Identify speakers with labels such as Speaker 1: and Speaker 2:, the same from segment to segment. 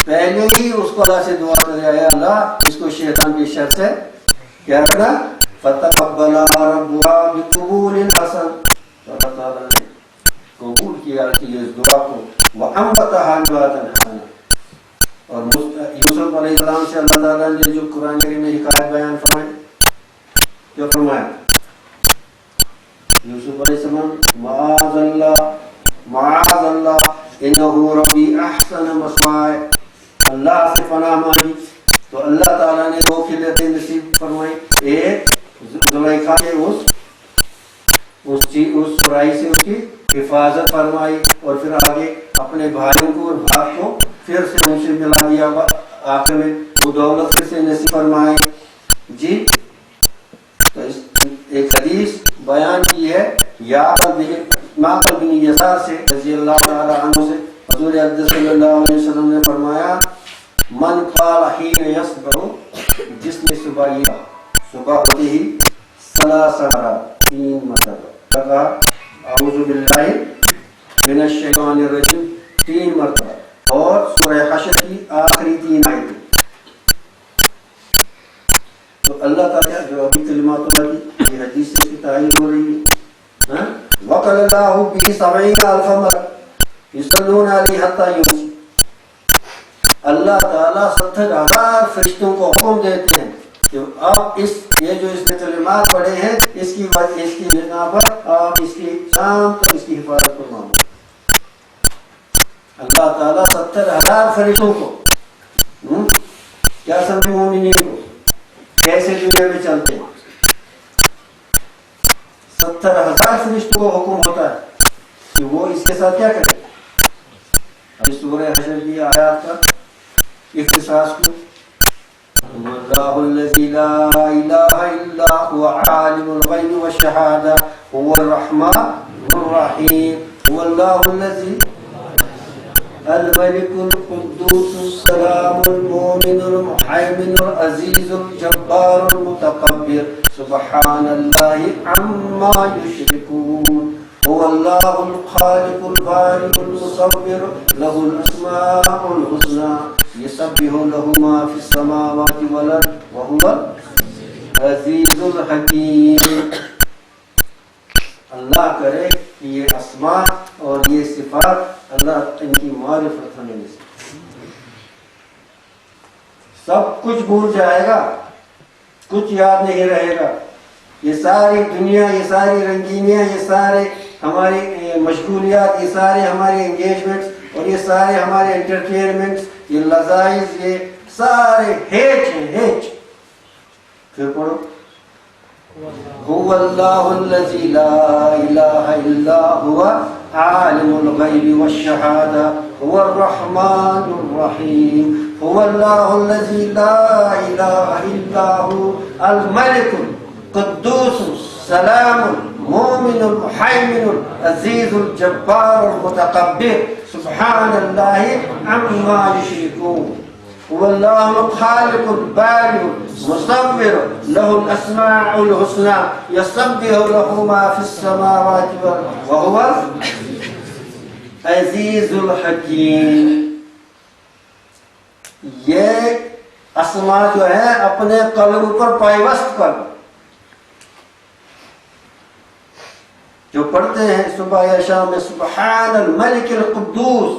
Speaker 1: پہلے ہی اس کو اللہ سے دعا کرے اے اللہ اس کو شیطان کی شر سے کیا رکھنا. فتقبلها ربها بقبول حسن، اللہ تعالیٰ نے قبول کیا کہ اس دعا کو وانبتها نباتا حسنا. اور یوسف علیہ السلام سے اللہ تعالیٰ نے جو قرآن کریم میں حکایت بیان فرمائی، کیا فرمایا؟ یوسف علیہ السلام معاذ اللہ انہو ربی احسن مسوائے، اللہ سے پناہ مانگی تو اللہ تعالیٰ نے دو خلتیں نصیب فرمائی. ایک زلیخا کے اس برائی سے اس کی حفاظت فرمائی، اور پھر آگے اپنے بھائیوں کو اور باپ کو پھر سے ان سے ملا دیا، آخر میں وہ دولت پھر سے نصیب فرمائے. جی تو ایک حدیث بیان کی ہے معقل بن یسار سے رضی اللہ تعالی عنہ سے، حضور اقدس صلی اللہ علیہ وسلم نے فرمایا من قال حین یصبح، جس نے صبح ہوتے ہی 3 مرتبہ کہا اعوذ باللہ من الشیطان الرجیم 3 مرتبہ، اور سورہ حشر کی آخری 3 آیتیں. تو اللہ تعالیٰ جو ابھی کلمات اللہ کی یہ حدیث کی تعریف ہو رہی ہے. وَقَلَ اللَّهُ بِهِ 70,000 مَلَكٍ يُصَلُّونَ عَلَيْهِ حَتَّى يُمْسِيَ، اللہ تعالیٰ 70,000 فرشتوں کو حکم دیتے ہیں کہ آپ یہ جو اس نے کلمات پڑھے ہیں اس کی بنا پر آپ اس کی شام تک اس کی حفاظت فرمائیں. اللہ تعالیٰ 70,000 فرشتوں کو کیا سمجھے مومنین کو کیسے دنیا میں چلتے ہیں، 70,000 فرشتوں کو حکم ہوتا ہے کہ وہ اس کے ساتھ کیا کریں. ابھی سورہ حشر کی آیات کا اختصاص کو اللہ الذی لا الہ الا هو عالم الغیب والشہادہ هو الرحمن الرحیم هو اللہ الذی الملك القدوس السلام المؤمن المهيمن العزيز الجبار المتكبر سبحان الله عما يشركون هو الله الخالق البارئ المصور له الاسماء الحسنى يسبح له ما في السماوات والارض وهو العزيز الحكيم. اللہ کرے کہ یہ اسماء اور یہ صفات اللہ ان کی معرفت ہونے سے سب کچھ بھول جائے گا، کچھ یاد نہیں رہے گا. یہ ساری دنیا، یہ ساری رنگینیاں، یہ سارے ہماری مشغولیات، یہ سارے ہمارے انگیجمنٹس اور یہ سارے ہمارے انٹرٹینمنٹس، یہ لذائذ، یہ سارے ہیچ ہیں، ہیچ. پھر پڑھو هو الله الذي لا إله إلا هو عالم الغيب والشهادة هو الرحمن الرحيم هو الله الذي لا إله إلا هو الملك القدوس السلام المؤمن المهيمن العزيز الجبار المتكبر سبحان الله عما يشركون هو الله الخالق البارئ المصور له الاسماء الحسنى يسبح له ما في السماوات والارض وهو العزيز الحكيم. یہ اسماء جو ہے اپنے قلب پر پائبست کر جو پڑھتے ہیں صبح یا شام میں سبحان الملک القدوس،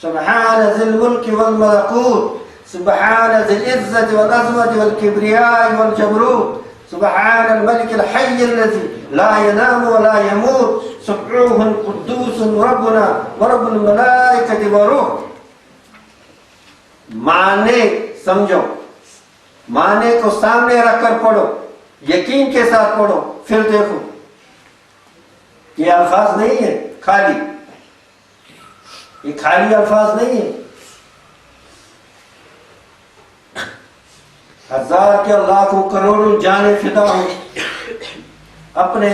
Speaker 1: سبحان ذی الملک والملکوت، سبحان ذی العزة والعظمة والكبرياء والجبروت، سبحان الملك الحي الذي لا ينام ولا يموت، سبحوه القدوس ربنا ورب الملائكة والروح. معنی سمجھو، معنی کو سامنے رکھ کر پڑھو، یقین کے ساتھ پڑھو، پھر دیکھو یہ الفاظ نہیں ہے خالی، یہ خالی الفاظ نہیں ہے. ہزار کے لاکھوں کروڑوں جانیں فدا ہوں اپنے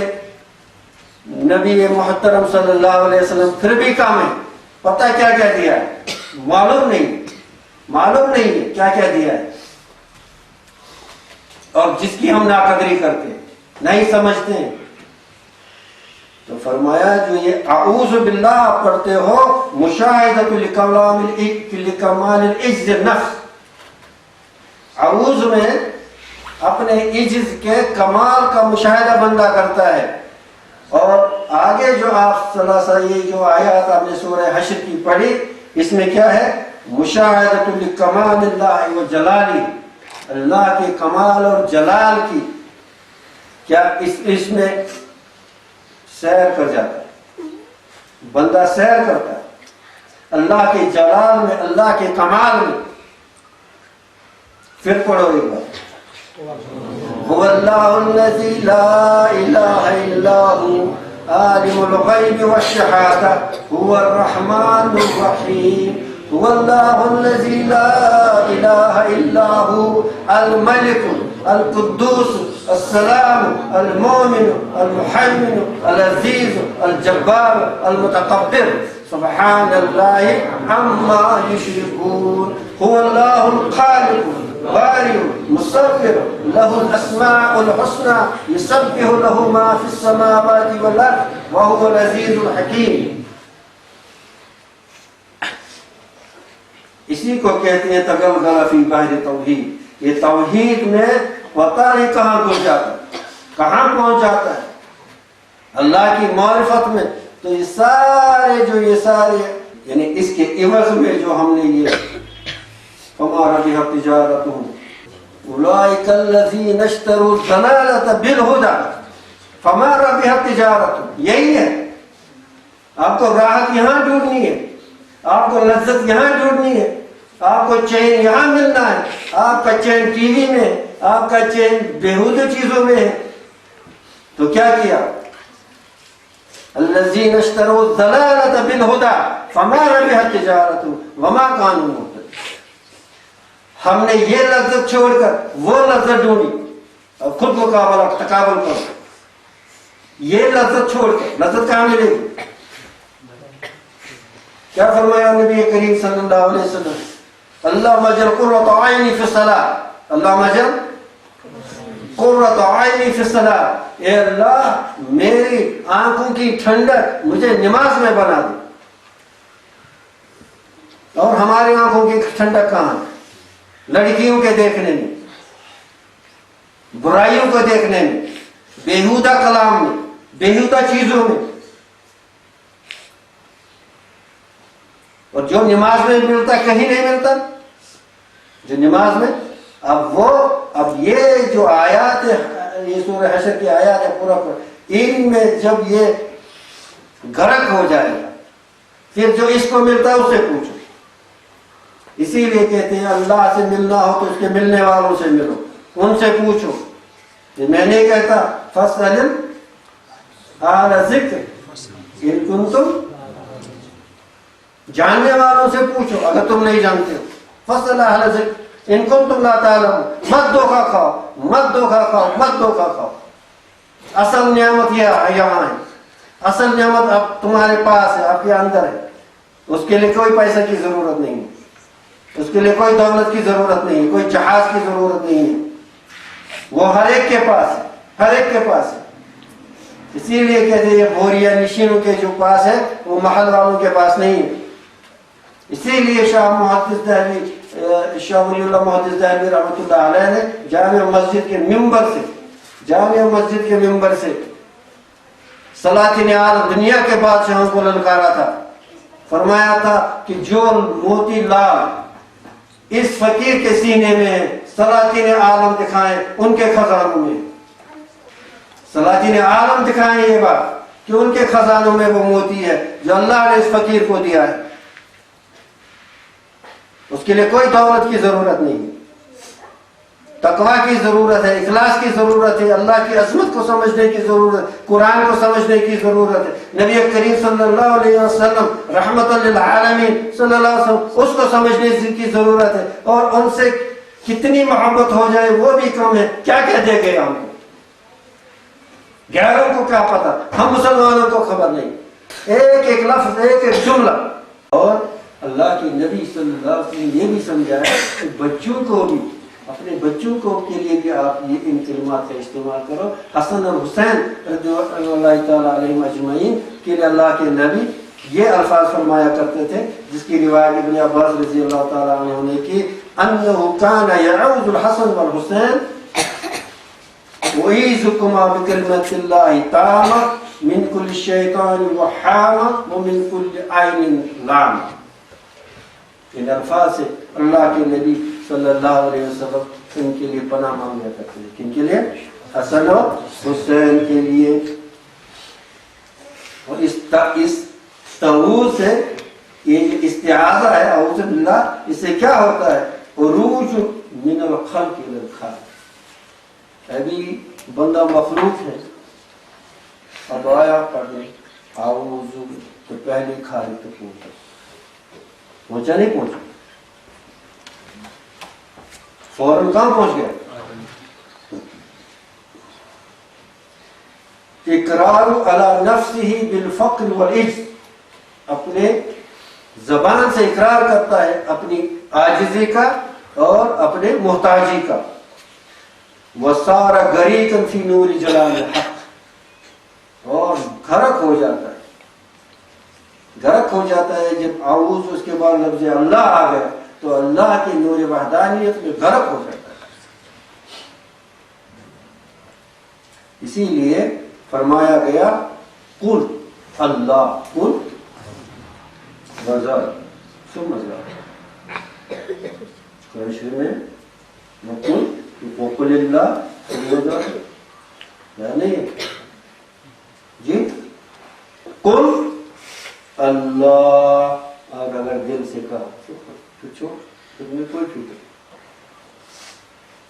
Speaker 1: نبی محترم صلی اللہ علیہ وسلم، پھر بھی کام ہے. پتہ کیا کیا دیا ہے معلوم نہیں ہے کیا کیا دیا ہے، اور جس کی ہم ناقدری کرتے ہیں، نہیں سمجھتے ہیں. تو فرمایا جو یہ اعوذ باللہ آپ پڑھتے ہو مشاہدۃ لکمال العجز النفس، اعوذ میں اپنے عجز کے کمال کا مشاہدہ بندہ کرتا ہے. اور آگے جو آپ صلی اللہ علیہ وسلم یہ جو آیات آپ نے سورہ حشر کی پڑھی اس میں کیا ہے؟ مشاہدۃ لکمال اللہ و جلالی، اللہ کے کمال اور جلال کی کیا اس میں سیر کر جاتا ہے، بندہ سیر کرتا ہے اللہ کے جلال میں، اللہ کے کمال میں. پھر پڑھو ایک بار، هو الله الذي لا إله إلا هو عالم الغيب والشهادة هو الرحمن الرحيم هو الله الذي لا إله إلا هو الملك القدوس السلام المؤمن المحيمن العزيز الجبار المتكبر سبحان الله عما يشركون هو الله الخالق بارئ مصور له الاسماء الحسنى يسبح له ما في السماوات والارض وهو العزيز الحكيم. اسی کو کہتے ہیں تغلغل فی بحر توحید. یہ توحید میں پتہ نہیں کہاں پہنچ جاتا ہے، کہاں پہنچ جاتا ہے اللہ کی معرفت میں. تو یہ سارے یعنی اس کے عوض میں جو ہم نے یہ فما ربحت تجارتهم اولئک الذین اشتروا الضلالة بالهدى فما ربحت تجارتهم. یہی ہے، آپ کو راحت یہاں ڈھونڈنی ہے، آپ کو لذت یہاں ڈھونڈنی ہے، آپ کو چین یہاں ملنا ہے. آپ کا چین ٹی وی میں، آپ کا چین بیہودہ چیزوں میں ہے. تو کیا کیا؟ الذین اشتروا الضلالة بالهدى فما ربحت تجارتهم وما كانوا مهتدين. ہم نے یہ لذت چھوڑ کر وہ لذت ڈھونڈی. اور خود مقابلہ تقابل کرو، یہ لذت چھوڑ کر لذت کہاں ملے گی؟ کیا فرمایا نبی کریم صلی اللہ علیہ وسلم؟ اللہم اجعل قرۃ عینی فی الصلاۃ، اللہم اجعل قرۃ عینی فی الصلاۃ. اے اللہ میری آنکھوں کی ٹھنڈک مجھے نماز میں بنا دے. اور ہماری آنکھوں کی ٹھنڈک کہاں ہے؟ لڑکیوں کے دیکھنے میں، برائیوں کو دیکھنے میں، بیہودہ کلام میں، بیہودہ چیزوں میں. اور جو نماز میں ملتا کہیں نہیں ملتا. جو نماز میں اب یہ جو آیات یہ سورہ حشر کی آیات ہے پورا ان میں جب یہ غرق ہو جائے گا پھر جو اس کو ملتا ہے اس سے پوچھو. اسی لیے کہتے ہیں اللہ سے ملنا ہو تو اس کے ملنے والوں سے ملو، ان سے پوچھو. یہ میں نہیں کہتا فَاسْأَلِ أَهْلَ الذِّكْرِ إِن كُنتُمْ، جاننے والوں سے پوچھو اگر تم نہیں جانتے ہو. فَاسْأَلِ أَهْلَ الذِّكْرِ إِن كُنتُمْ لَا تَعْلَمُونَ. مت دھوکہ کھاؤ، مت دھوکہ کھاؤ، مت دھوکہ کھاؤ. اصل نعمت یہ یہاں ہے، اصل نعمت اب تمہارے پاس ہے، آپ کے اندر ہے. اس کے لیے کوئی پیسے کی ضرورت نہیں ہے، اس کے لیے کوئی دولت کی ضرورت نہیں ہے، کوئی جہاز کی ضرورت نہیں ہے. وہ ہر ایک کے پاس ہے، ہر ایک کے پاس ہے. اسی لیے کہتے ہیں یہ بوریا نشینوں کے جو پاس ہے وہ محل والوں کے پاس نہیں ہے. اسی لیے شاہ محدث دہلوی، شاہ ولی اللہ محدث دہلوی رحمۃ اللہ علیہ نے جامع مسجد کے ممبر سے سلاطین عالم دنیا کے بادشاہوں کو للکارا تھا. فرمایا تھا کہ جو موتی لال اس فقیر کے سینے میں سلاطین عالم دکھائیں ان کے خزانوں میں، سلاطین عالم دکھائیں یہ بات کہ ان کے خزانوں میں وہ موتی ہے جو اللہ نے اس فقیر کو دیا ہے. اس کے لیے کوئی دولت کی ضرورت نہیں، تقویٰ کی ضرورت ہے، اخلاص کی ضرورت ہے، اللہ کی عظمت کو سمجھنے کی ضرورت، قرآن کو سمجھنے کی ضرورت ہے، نبی کریم صلی اللہ علیہ وسلم رحمت للعالمین صلی اللہ علیہ وسلم اس کو سمجھنے کی ضرورت ہے. اور ان سے کتنی محبت ہو جائے وہ بھی کم ہے. کیا کہہ دے گئے ہم کو، غیروں کو کیا پتا، ہم مسلمانوں کو خبر نہیں. ایک ایک لفظ، ایک ایک جملہ. اور اللہ کے نبی صلی اللہ علیہ وسلم یہ بھی سمجھایا کہ بچوں کو بھی اپنے بچوں کو کے لیے بھی آپ یہ ان کلمات کا استعمال کرو. حسن اور حسین رضی اللہ تعالیٰ علیہم اجمعین کے لیے اللہ کے نبی یہ الفاظ فرمایا کرتے تھے، جس کی روایت ابن عباس رضی اللہ تعالیٰ عنہ نے کی، انہ کان یعوذ الحسن والحسین وَإِذُكُمَا بِكَلْمَةِ اللَّهِ تَامَةٍ مِنْ كُلِّ الشَّيْطَانِ وَحَامَةٍ وَمِنْ كُلِّ عَيْنٍ لَامَةٍ. ان الفاظ سے اللہ کے نبی صلی اللہ علیہ وسلم ان کے لیے پناہ مانگا کرتے ہیں. کن کے لیے؟ حسن و حسین کے لیے. اور اس تعوذ سے یہ جو استعاذہ ہے، اعوذ باللہ، اس سے کیا ہوتا ہے؟ عروج من الخلق الى الخالق. ابھی بندہ مخلوق ہے، اب آیا پڑھنے اعوذ تو پہلے خالق تک پہنچا نہیں پہنچا، فوراً کہاں پہنچ گیا؟ اقرار علی نفسہ بالفقر والعجز، اپنے زبان سے اقرار کرتا ہے اپنی عاجزی کا اور اپنے محتاجی کا. وَصَارَ غَرِيقًا فِي نُورِ جَلَالِ الْحَقِّ، اور غرق ہو جاتا ہے. غرق ہو جاتا ہے جب اعوذ اس کے بعد لفظ اللہ آ گئے تو اللہ کی نور وحدانیت میں غرق ہو جاتا ہے. اسی لیے فرمایا گیا قل اللہ، قل وزر ثم زر. قرآن شریف میں وقل وقل اللہ ثم زر یعنی جی قل اللہ، آپ اگر دل سے کہا تو چھوڑ، تم میں کوئی فکر،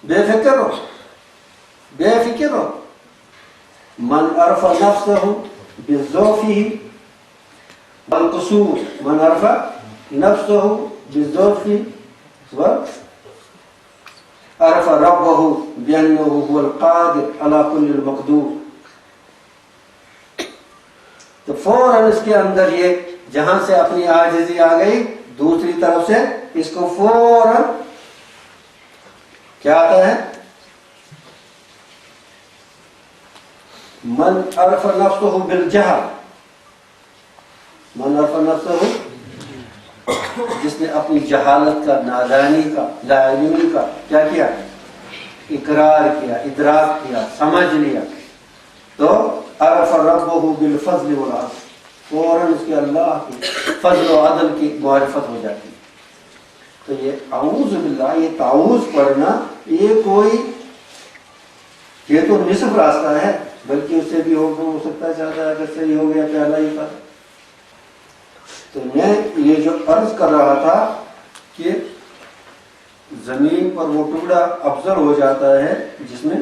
Speaker 1: بے فکر ہو، بے فکر ہو. من عرف نفسه بذوفه والقصور، من عرف نفسه بذوفه وعرف ربه بأنه هو القادر على كل المقدور. تو فوراً اس کے اندر یہ جہاں سے اپنی عاجزی آ گئی، دوسری طرف سے اس کو فوراً کیا آتا ہے؟ من عرف نفسه بالجہل، من عرف نفسه، جس نے اپنی جہالت کا، نادانی کا، لا علمی کا کیا کیا؟ اقرار کیا، ادراک کیا، سمجھ لیا، تو عرف ربه بالفضل والعدل، فوراً اس کے اللہ کی فضل و عدل کی معرفت ہو جاتی. تو یہ اعوذ باللہ، یہ تعوذ پڑھنا، یہ تو نصف راستہ ہے، بلکہ اس سے بھی ہو سکتا ہے زیادہ، اگر صحیح ہو گیا پہلا ہی تھا. تو میں یہ جو عرض کر رہا تھا کہ زمین پر وہ ٹکڑا افضل ہو جاتا ہے جس میں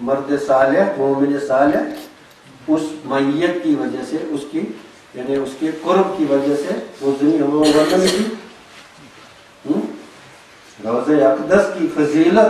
Speaker 1: مرد صالح، مومن صالح، اس میت کی وجہ سے، اس کی یعنی اس کے قرب کی وجہ سے وہ زمین ورنہ کی روضہ اقدس کی فضیلت